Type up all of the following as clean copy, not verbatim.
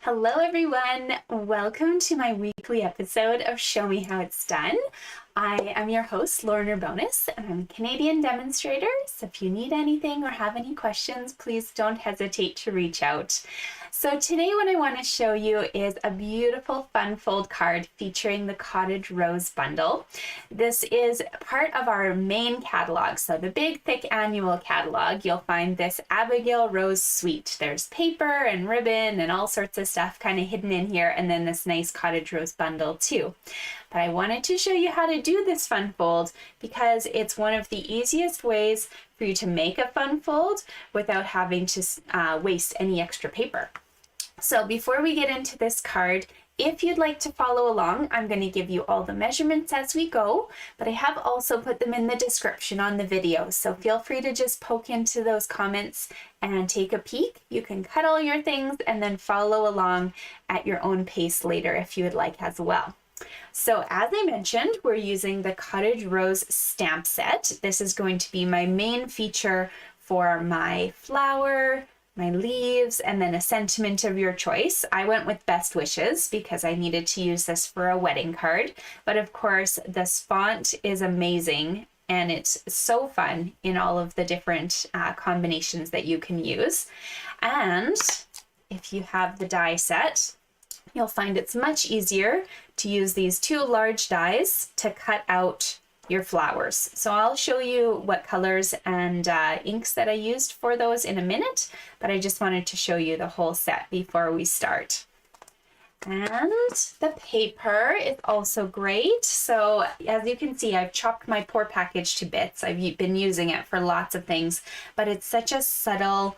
Hello everyone, welcome to my weekly episode of Show Me How It's Done. I am your host, Lorna Bonus, and I'm a Canadian demonstrator, so if you need anything or have any questions, please don't hesitate to reach out. So today what I want to show you is a beautiful fun fold card featuring the Cottage Rose bundle. This is part of our main catalog, so the big thick annual catalog. You'll find this Abigail Rose suite. There's paper and ribbon and all sorts of stuff kind of hidden in here, and then this nice Cottage Rose bundle too. But I wanted to show you how to do this fun fold because it's one of the easiest ways for you to make a fun fold without having to waste any extra paper. So before we get into this card, if you'd like to follow along, I'm going to give you all the measurements as we go, but I have also put them in the description on the video. So feel free to just poke into those comments and take a peek. You can cut all your things and then follow along at your own pace later if you would like as well. So as I mentioned, we're using the Cottage Rose stamp set. This is going to be my main feature for my flower, my leaves, and then a sentiment of your choice. I went with Best Wishes because I needed to use this for a wedding card. But of course, this font is amazing and it's so fun in all of the different combinations that you can use. And if you have the die set, you'll find it's much easier to use these two large dies to cut out your flowers. So I'll show you what colors and inks that I used for those in a minute, but I just wanted to show you the whole set before we start. And the paper is also great. So as you can see, I've chopped my poor package to bits. I've been using it for lots of things, but it's such a subtle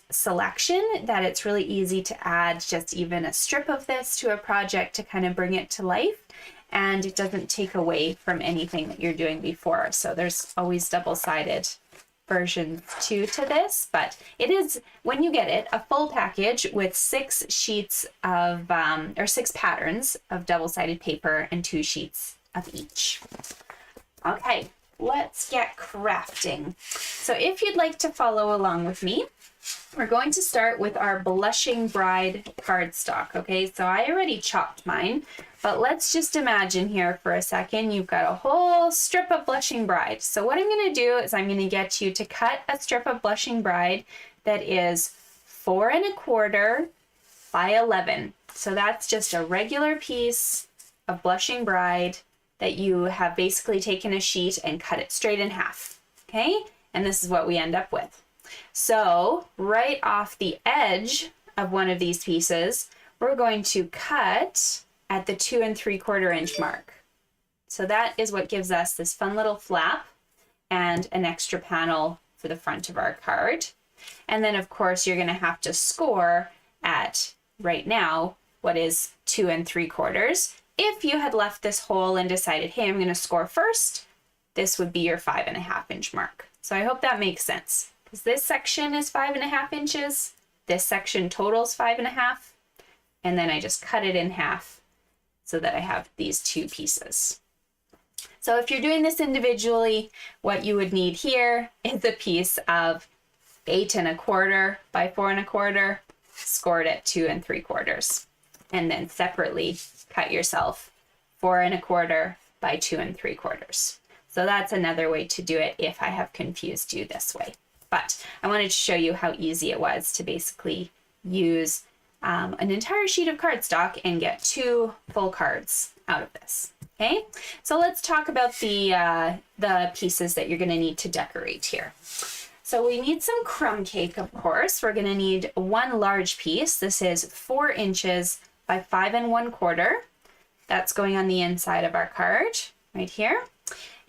selection that it's really easy to add just even a strip of this to a project to kind of bring it to life, and it doesn't take away from anything that you're doing before. So there's always double-sided versions too to this, but it is, when you get it, a full package with 6 sheets of or 6 patterns of double-sided paper and 2 sheets of each. Okay, let's get crafting. So if you'd like to follow along with me, we're going to start with our Blushing Bride cardstock. Okay, so I already chopped mine, but let's just imagine here for a second, you've got a whole strip of Blushing Bride. So what I'm going to do is I'm going to get you to cut a strip of Blushing Bride that is 4 1/4 by 11. So that's just a regular piece of Blushing Bride that you have basically taken a sheet and cut it straight in half. Okay, and this is what we end up with. So right off the edge of one of these pieces, we're going to cut at the 2 3/4 inch mark. So that is what gives us this fun little flap and an extra panel for the front of our card. And then of course you're going to have to score at, right now, what is 2 3/4. If you had left this hole and decided, hey, I'm going to score first, this would be your 5 1/2 inch mark. So I hope that makes sense, because this section is 5 1/2 inches, this section totals 5 1/2, and then I just cut it in half so that I have these 2 pieces. So if you're doing this individually, what you would need here is a piece of 8 1/4 by 4 1/4, scored at 2 3/4, and then separately cut yourself 4 1/4 by 2 3/4. So that's another way to do it if I have confused you this way. But I wanted to show you how easy it was to basically use an entire sheet of cardstock and get 2 full cards out of this. Okay, so let's talk about the pieces that you're going to need to decorate here. So we need some crumb cake, of course. We're going to need 1 large piece. This is 4 inches by 5 1/4. That's going on the inside of our card right here.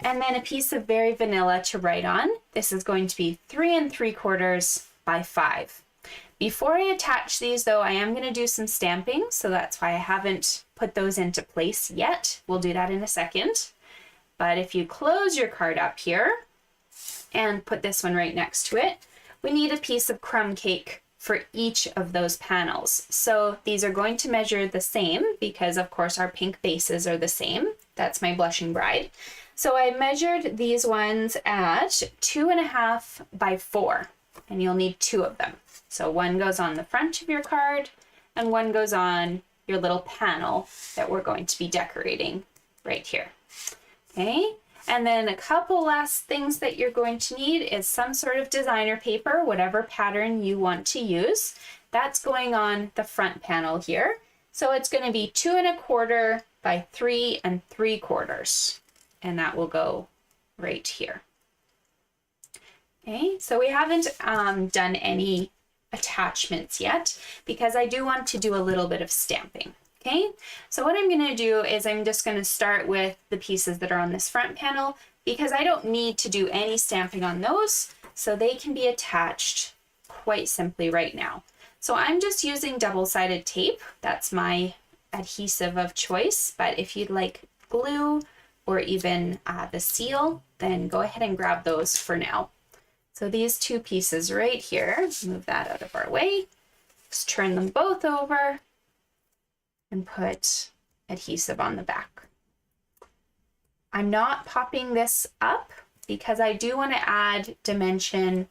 And then a piece of Very Vanilla to write on. This is going to be 3 3/4 by 5. Before I attach these though, I am going to do some stamping, so that's why I haven't put those into place yet. We'll do that in a second. But if you close your card up here and put this one right next to it, we need a piece of crumb cake for each of those panels. So these are going to measure the same because of course our pink bases are the same. That's my Blushing Bride. So I measured these ones at 2 1/2 by 4, and you'll need 2 of them. So one goes on the front of your card and one goes on your little panel that we're going to be decorating right here. Okay, and then a couple last things that you're going to need is some sort of designer paper, whatever pattern you want to use. That's going on the front panel here. So it's going to be 2 1/4 by 3 3/4, and that will go right here. Okay, so we haven't done any attachments yet because I do want to do a little bit of stamping. Okay, so what I'm going to do is I'm just going to start with the pieces that are on this front panel because I don't need to do any stamping on those, so they can be attached quite simply right now. So I'm just using double-sided tape. That's my adhesive of choice, but if you'd like glue or even the seal, then go ahead and grab those for now. So these two pieces right here, move that out of our way, just turn them both over and put adhesive on the back. I'm not popping this up because I do want to add dimension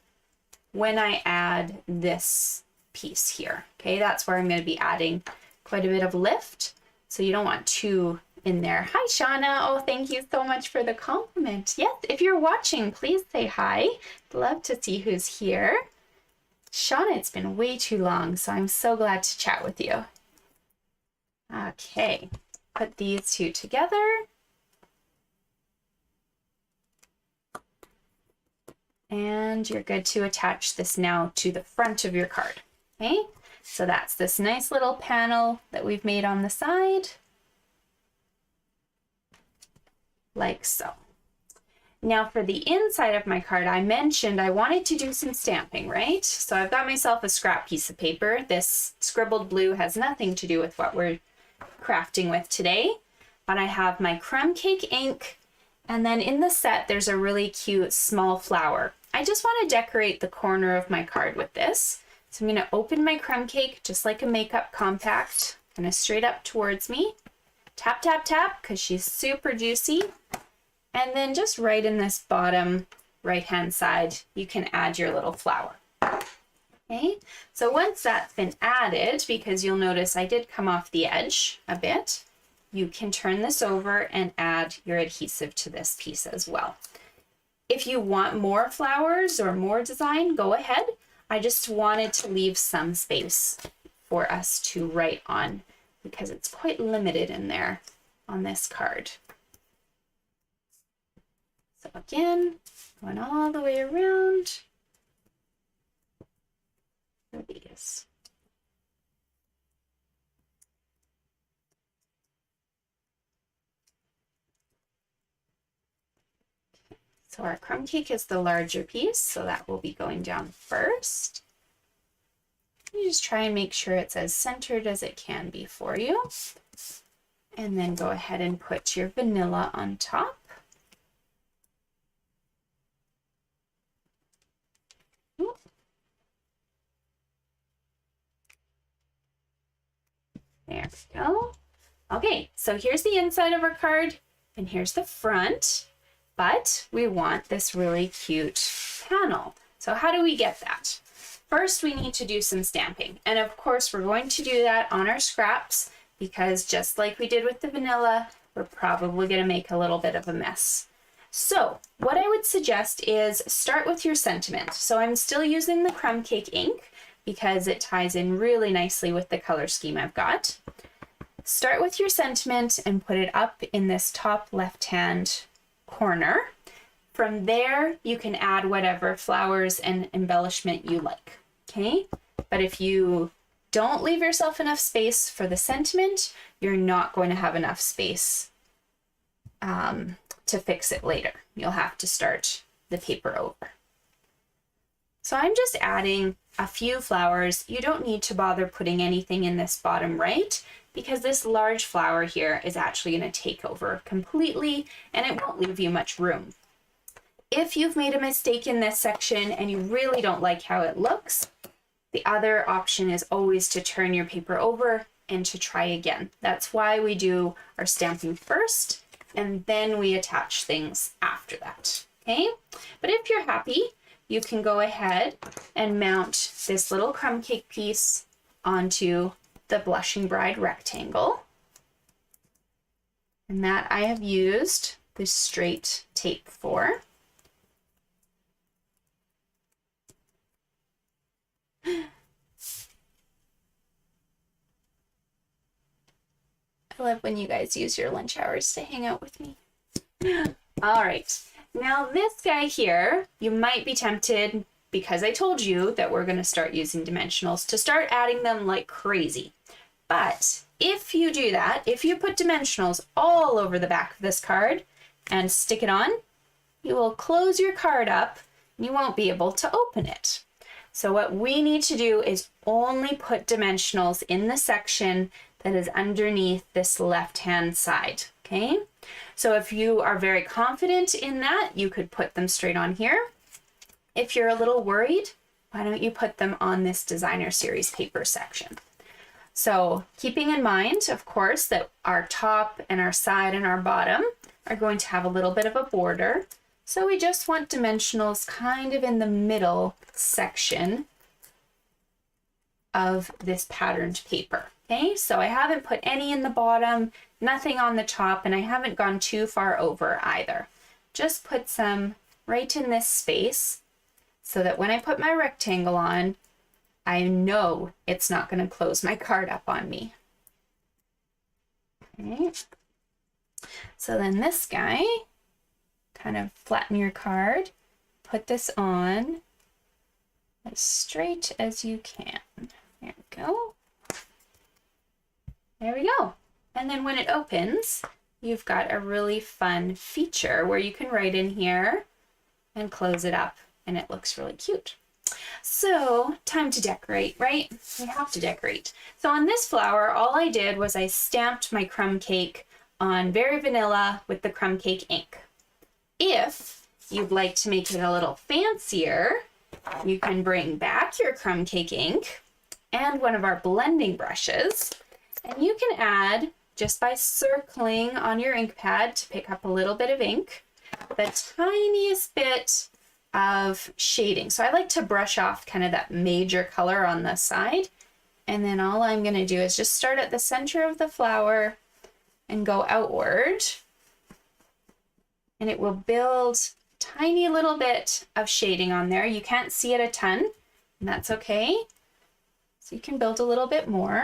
when I add this piece here. Okay, that's where I'm going to be adding quite a bit of lift. So you don't want two in there. Hi, Shauna. Oh, thank you so much for the compliment. Yes, if you're watching, please say hi. Love to see who's here. Shauna, it's been way too long, so I'm so glad to chat with you. Okay, put these two together. And you're good to attach this now to the front of your card. Okay, so that's this nice little panel that we've made on the side, like so. Now for the inside of my card, I mentioned I wanted to do some stamping, right? So I've got myself a scrap piece of paper. This scribbled blue has nothing to do with what we're crafting with today, but I have my Crumb Cake ink, and then in the set there's a really cute small flower. I just want to decorate the corner of my card with this. So I'm going to open my crumb cake just like a makeup compact, kind of straight up towards me. Tap, tap, tap, because she's super juicy. And then just right in this bottom right-hand side, you can add your little flower. Okay, so once that's been added, because you'll notice I did come off the edge a bit, you can turn this over and add your adhesive to this piece as well. If you want more flowers or more design, go ahead. I just wanted to leave some space for us to write on because it's quite limited in there on this card. So again, going all the way around for these. So our crumb cake is the larger piece, so that will be going down first. You just try and make sure it's as centered as it can be for you. And then go ahead and put your vanilla on top. There we go. Okay, so here's the inside of our card and here's the front. But we want this really cute panel. So how do we get that? First, we need to do some stamping. And of course, we're going to do that on our scraps because just like we did with the vanilla, we're probably going to make a little bit of a mess. So what I would suggest is start with your sentiment. So I'm still using the Crumb Cake ink because it ties in really nicely with the color scheme I've got. Start with your sentiment and put it up in this top left-hand corner. From there, you can add whatever flowers and embellishment you like, okay? But if you don't leave yourself enough space for the sentiment, you're not going to have enough space to fix it later. You'll have to start the paper over. So I'm just adding a few flowers. You don't need to bother putting anything in this bottom right because this large flower here is actually going to take over completely and it won't leave you much room. If you've made a mistake in this section and you really don't like how it looks, the other option is always to turn your paper over and to try again. That's why we do our stamping first and then we attach things after that, okay? But if you're happy, you can go ahead and mount this little crumb cake piece onto the Blushing Bride rectangle. And that I have used this straight tape for. I love when you guys use your lunch hours to hang out with me. All right, now this guy here, you might be tempted, because I told you that we're going to start using dimensionals, to start adding them like crazy. But if you do that, if you put dimensionals all over the back of this card and stick it on, you will close your card up and you won't be able to open it. So what we need to do is only put dimensionals in the section that is underneath this left-hand side, okay? So if you are very confident in that, you could put them straight on here. If you're a little worried, why don't you put them on this designer series paper section? So keeping in mind, of course, that our top and our side and our bottom are going to have a little bit of a border. So we just want dimensionals kind of in the middle section of this patterned paper. Okay, so I haven't put any in the bottom, nothing on the top, and I haven't gone too far over either. Just put some right in this space so that when I put my rectangle on, I know it's not going to close my card up on me. Okay. So then this guy, kind of flatten your card, put this on as straight as you can. There we go. There we go. And then when it opens, you've got a really fun feature where you can write in here and close it up, and it looks really cute. So time to decorate, right? We have to decorate. So on this flower, all I did was I stamped my crumb cake on Very Vanilla with the Crumb Cake ink. If you'd like to make it a little fancier, you can bring back your crumb cake ink and one of our blending brushes, and you can add, just by circling on your ink pad to pick up a little bit of ink, the tiniest bit of shading. So I like to brush off kind of that major color on the side, and then all I'm going to do is just start at the center of the flower and go outward, and it will build a tiny little bit of shading on there. You can't see it a ton, and that's okay. So you can build a little bit more.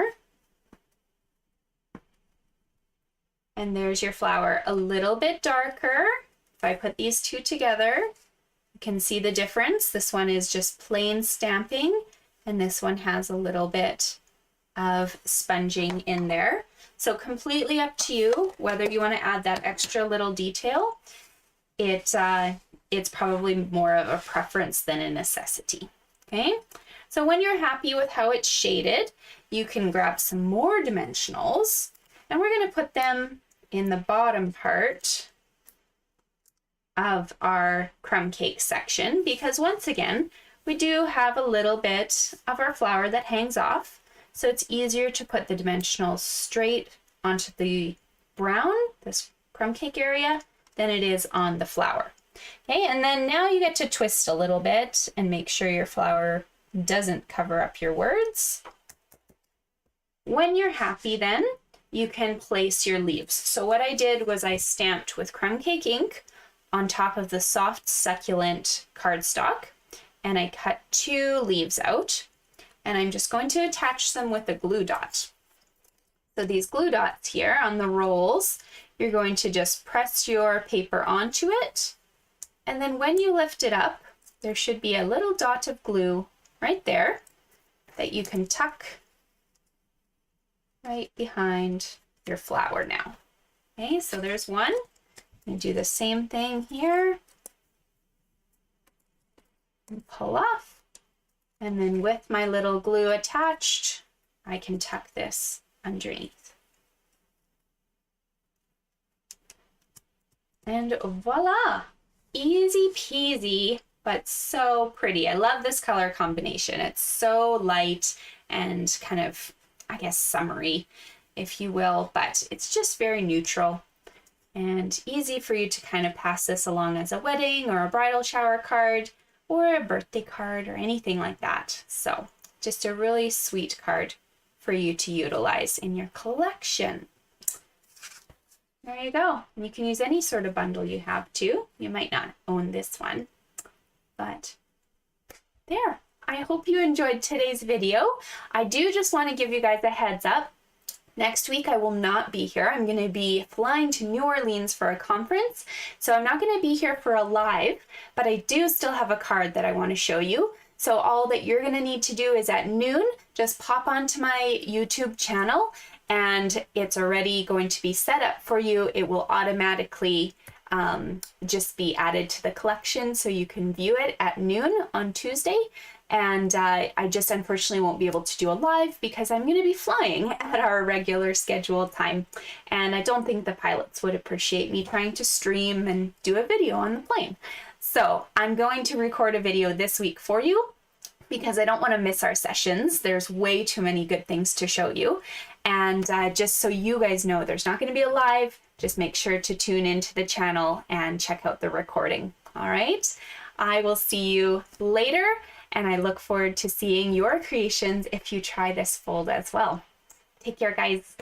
And there's your flower, a little bit darker. If I put these two together, you can see the difference. This one is just plain stamping, and this one has a little bit of sponging in there. So completely up to you whether you want to add that extra little detail. It's probably more of a preference than a necessity. Okay, so when you're happy with how it's shaded, you can grab some more dimensionals, and we're going to put them in the bottom part of our crumb cake section, because once again, we do have a little bit of our flower that hangs off. So it's easier to put the dimensionals straight onto the brown, this crumb cake area, than it is on the flower. Okay, and then now you get to twist a little bit and make sure your flower doesn't cover up your words. When you're happy, then you can place your leaves. So what I did was I stamped with Crumb Cake ink on top of the soft succulent cardstock, and I cut 2 leaves out, and I'm just going to attach them with a glue dot. So these glue dots here on the rolls, you're going to just press your paper onto it, and then when you lift it up, there should be a little dot of glue right there that you can tuck right behind your flower now. Okay, so there's one. I'm going to do the same thing here. And pull off. And then with my little glue attached, I can tuck this underneath. And voila! Easy peasy, but so pretty. I love this color combination. It's so light and kind of, I guess, summery, if you will, but it's just very neutral and easy for you to kind of pass this along as a wedding or a bridal shower card or a birthday card or anything like that. So just a really sweet card for you to utilize in your collection. There you go. And you can use any sort of bundle you have too. You might not own this one, but there. I hope you enjoyed today's video. I do just want to give you guys a heads up. Next week I will not be here. I'm going to be flying to New Orleans for a conference, so I'm not going to be here for a live, but I do still have a card that I want to show you. So all that you're going to need to do is at noon, just pop onto my YouTube channel, and it's already going to be set up for you. It will automatically just be added to the collection, so you can view it at noon on Tuesday. And I just unfortunately won't be able to do a live because I'm going to be flying at our regular scheduled time. And I don't think the pilots would appreciate me trying to stream and do a video on the plane. So I'm going to record a video this week for you because I don't want to miss our sessions. There's way too many good things to show you. And just so you guys know, there's not going to be a live. Just make sure to tune into the channel and check out the recording. All right. I will see you later. And I look forward to seeing your creations if you try this fold as well. Take care, guys.